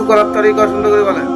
করার তরিকা সুন্দর করে বলেন।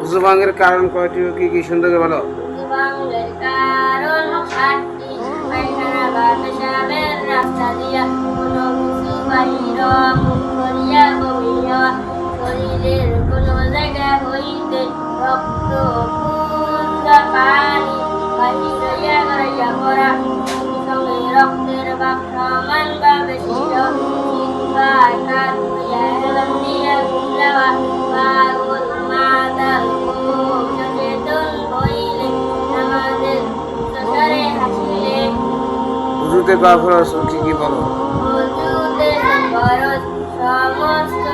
উজুভাঙ্গের কারণ কয়টি ও কি কি সুন্দর করে বলো। উজুভাঙ্গের কারণ 8টি। পায়খানা বা পেশাবের রাস্তা দিয়া কোনো কিছু বাহির মুখ করিয়া বমি হওয়া, শরীরের কোনো জায়গা হইতে রক্ত পুঞ্জ পানি বাহির হইয়া গড়াইয়া পড়া, সঙ্গে রক্তের ভাগ সমান বা বেশি উজুতে কয় ফরজ ও কি কি বলো। উজুতে ফরজ সমস্ত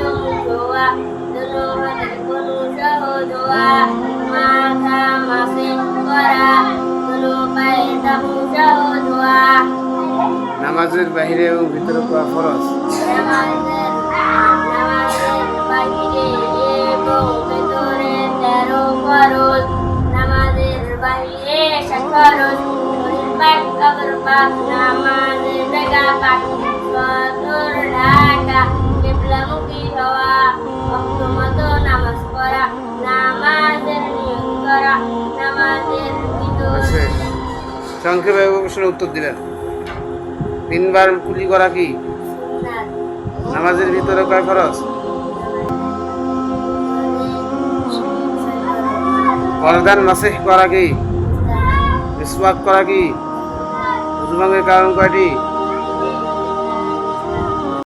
দোয়া, দুনো হাতের কোনো সহ দোয়া, মাথা মাসে করা, দুনো পায়ের টাকু সহ দোয়া। নামাজের বাহিরে এবং ভিতরে কয় ফরজ। নামাজের বাহিরে এবং ভেতরে 13 ফরজ। নামাজের বাহিরে 7 ফরজ। শরীর পাক কবর পাক, নামাজের জায়গা পাক, সতর ঢাকা, কিবলামুখী হওয়া, ওয়াক্ত মতো নামাজ পড়া, নামাজের নিয়ত করা, নামাজের ভিতরে। সংক্ষেপে প্রশ্নের উত্তর দিলেন। 3 বার কুলি করা কি সুন্নাত। নামাজের ভিতরে কয় ফরজ। গর্দান মাসিহ করা কি মিসওয়াক করা কি উজুভাঙ্গের কারণ কয়টি।